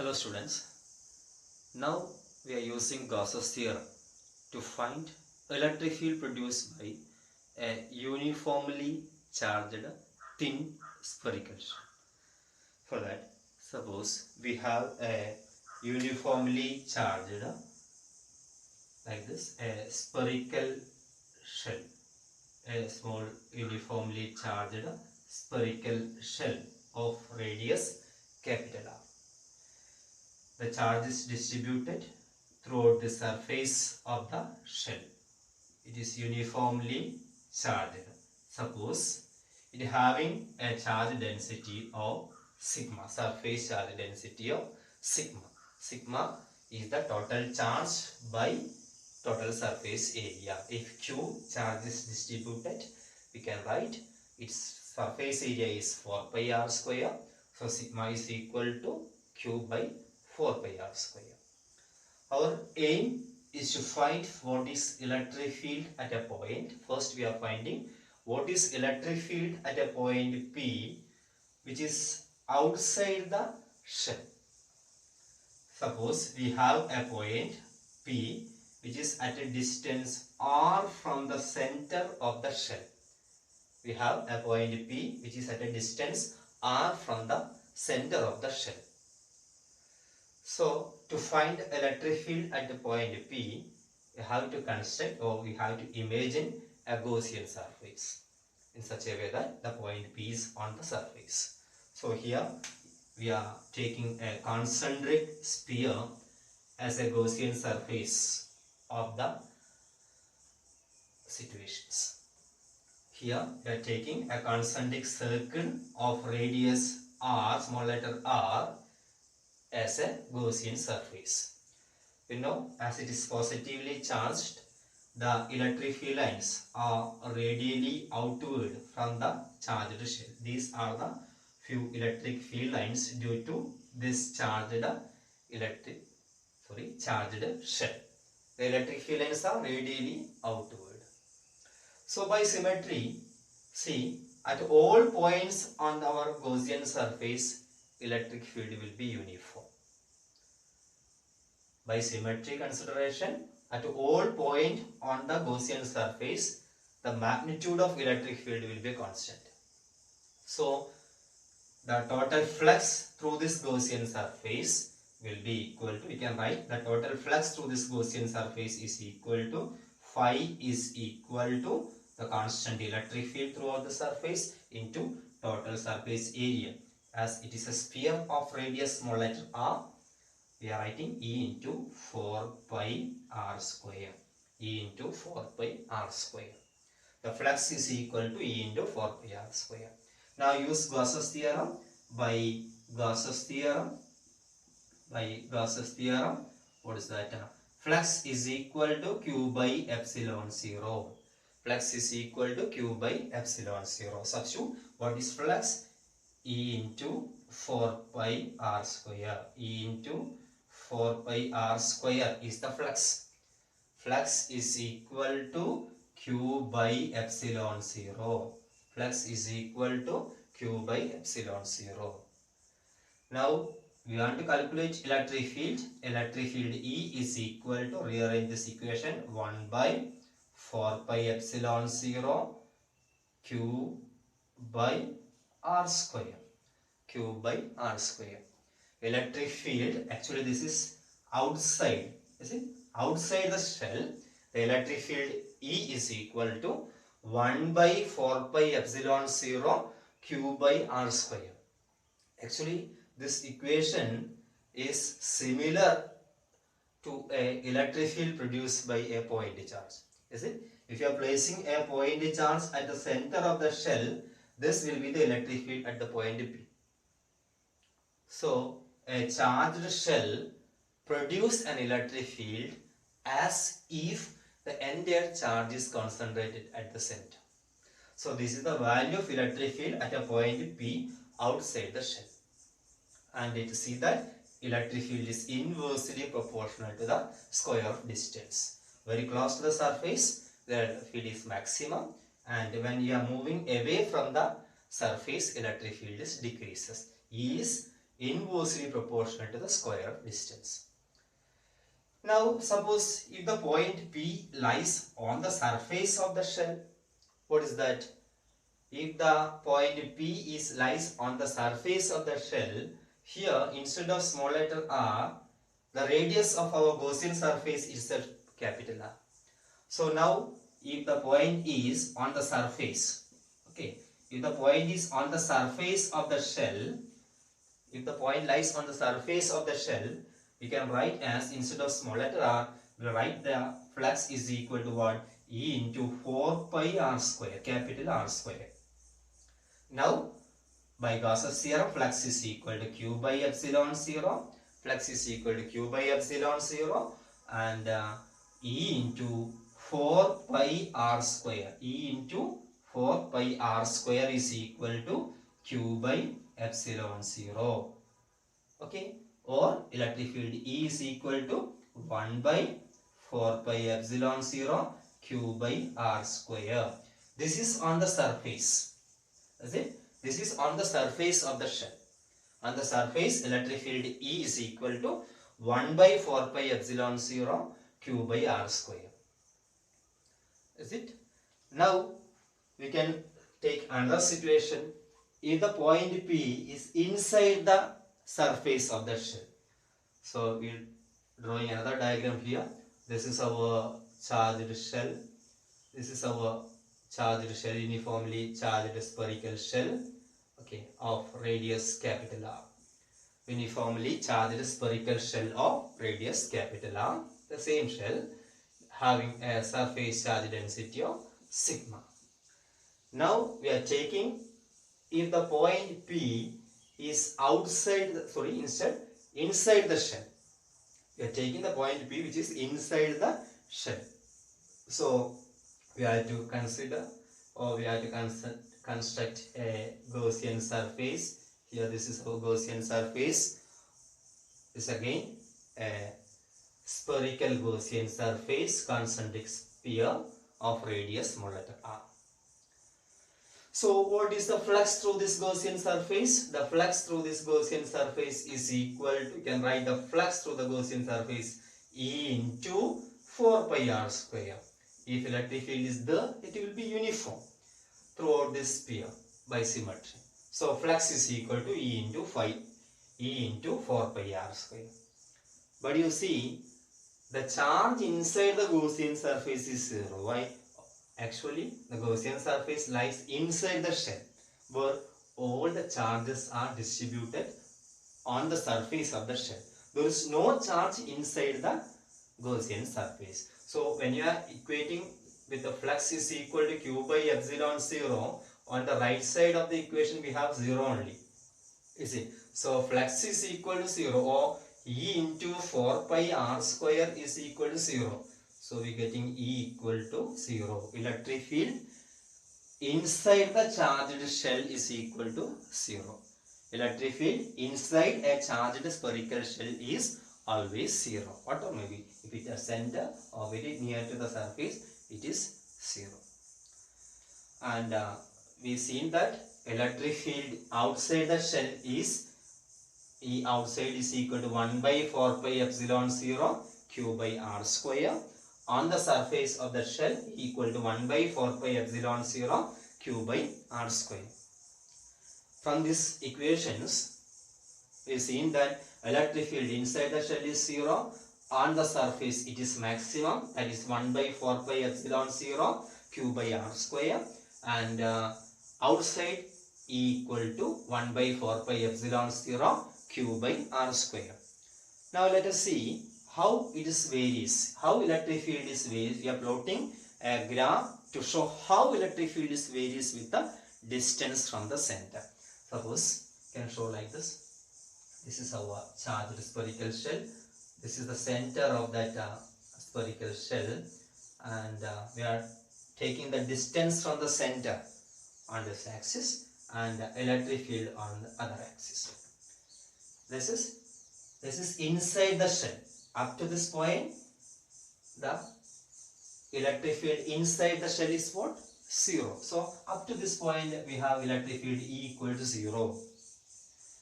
Hello students, now we are using Gauss's theorem to find electric field produced by a uniformly charged thin spherical shell. For that, suppose we have a uniformly charged like this, a spherical shell, a small uniformly charged spherical shell of radius capital R. The charge is distributed throughout the surface of the shell. It is uniformly charged. Suppose it having a charge density of sigma, surface charge density of sigma. Sigma is the total charge by total surface area. If Q charge is distributed, we can write its surface area is 4 pi r square. So sigma is equal to Q by 4 pi r square. Our aim is to find what is electric field at a point. First we are finding what is electric field at a point P which is outside the shell. Suppose we have a point P which is at a distance r from the center of the shell. We have a point P which is at a distance r from the center of the shell. So, to find electric field at the point P, we have to construct or we have to imagine a Gaussian surface in such a way that the point P is on the surface. So, here we are taking a concentric sphere as a Gaussian surface of the situations. Here we are taking a concentric circle of radius r, small letter r, as a Gaussian surface. We know as it is positively charged, the electric field lines are radially outward from the charged shell. These are the few electric field lines due to this charged shell. The electric field lines are radially outward. So by symmetry, see, at all points on our Gaussian surface, electric field will be uniform. By symmetry consideration, at all point on the Gaussian surface, the magnitude of electric field will be constant. So, the total flux through this Gaussian surface will be equal to, we can write the total flux through this Gaussian surface is equal to phi is equal to the constant electric field throughout the surface into total surface area. As it is a sphere of radius small letter r, we are writing E into 4 pi r square. E into 4 pi r square. The flux is equal to E into 4 pi r square. Now use Gauss's theorem. By Gauss's theorem, what is that? Flux is equal to Q by epsilon 0. Flux is equal to Q by epsilon 0. Substitute what is flux? E into 4 pi r square. E into 4 pi r square is the flux. Flux is equal to Q by epsilon 0. Flux is equal to Q by epsilon 0. Now we want to calculate electric field. Electric field E is equal to, rearrange this equation, 1 by 4 pi epsilon 0 Q by r square. Q by r square. Electric field, actually this is outside, is it? Outside the shell, the electric field E is equal to 1 by 4 pi epsilon 0 Q by r square. Actually, this equation is similar to a electric field produced by a point charge. Is it? If you are placing a point charge at the center of the shell, this will be the electric field at the point P. So, a charged shell produces an electric field as if the entire charge is concentrated at the center. So, this is the value of electric field at a point P outside the shell. And to see that electric field is inversely proportional to the square of distance. Very close to the surface, the field is maximum, and when you are moving away from the surface, electric field is decreases. E is inversely proportional to the square distance. Now suppose if the point P lies on the surface of the shell, what is that? If the point P lies on the surface of the shell, here instead of small letter r, the radius of our Gaussian surface is a capital R. So now if the point is on the surface, okay, if the point is on the surface of the shell, if the point lies on the surface of the shell, we can write as, instead of small letter r, we will write the flux is equal to what? E into 4 pi r square, capital R square. Now, by Gauss's theorem, flux is equal to Q by epsilon 0. Flux is equal to Q by epsilon 0 and E into 4 pi r square. E into 4 pi r square is equal to Q by epsilon 0. Okay, or electric field E is equal to 1 by 4 pi epsilon 0 Q by r square. This is on the surface. Is it? This is on the surface of the shell. On the surface, electric field E is equal to 1 by 4 pi epsilon 0 Q by r square. Is it? Now, we can take another situation. If the point P is inside the surface of the shell. So, we are drawing another diagram here. This is our charged shell. This is our charged shell, uniformly charged spherical shell, okay, of radius capital R. Uniformly charged spherical shell of radius capital R. The same shell having a surface charge density of sigma. Now we are taking, if the point P is outside the, inside the shell. We are taking the point P which is inside the shell. So we have to consider, or we have to construct a Gaussian surface. Here this is our Gaussian surface. This again a spherical Gaussian surface, concentric sphere of radius small letter r. So what is the flux through this Gaussian surface? The flux through this Gaussian surface is equal to, you can write the flux through the Gaussian surface E into 4 pi r square. If electric field is there, it will be uniform throughout this sphere by symmetry. So flux is equal to E into 4 pi r square. But you see, the charge inside the Gaussian surface is 0. Why? Actually, the Gaussian surface lies inside the shell, where all the charges are distributed on the surface of the shell. There is no charge inside the Gaussian surface. So when you are equating with the flux is equal to Q by epsilon 0, on the right side of the equation we have 0 only. Is it? So flux is equal to 0, or E into 4 pi r square is equal to 0. So we are getting E equal to 0. Electric field inside the charged shell is equal to 0. Electric field inside a charged spherical shell is always 0. What or maybe if it is center or very near to the surface, it is 0. And we seen that electric field outside the shell is E outside is equal to 1 by 4 pi epsilon 0 Q by r square. On the surface of the shell equal to 1 by 4 pi epsilon 0 Q by r square. From these equations, we have seen that electric field inside the shell is 0. On the surface it is maximum, that is 1 by 4 pi epsilon 0 Q by r square, and outside E equal to 1 by 4 pi epsilon 0 Q by r square. Now let us see how it is varies, how electric field is varies. We are plotting a graph to show how electric field is varies with the distance from the center. Suppose can show like this. This is our charged spherical shell. This is the center of that spherical shell, and we are taking the distance from the center on this axis and electric field on the other axis. This is inside the shell. Up to this point, the electric field inside the shell is what? 0. So up to this point we have electric field E equal to 0.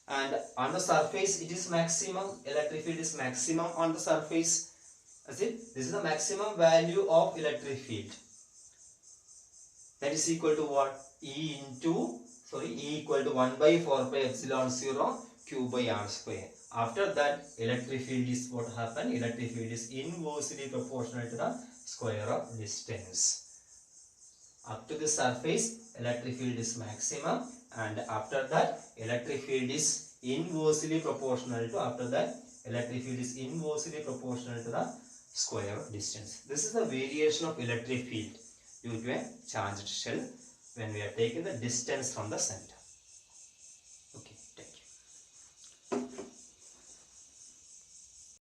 and on the surface it is maximum, electric field is maximum on the surface. As it, this is the maximum value of electric field. That is equal to what? E equal to 1 by 4 pi epsilon 0 q by r square. After that, electric field is what happened? Electric field is inversely proportional to the square of distance. Up to the surface, electric field is maximum, and after that, electric field is inversely proportional to, electric field is inversely proportional to the square of distance. This is the variation of electric field due to a charged shell when we are taking the distance from the center.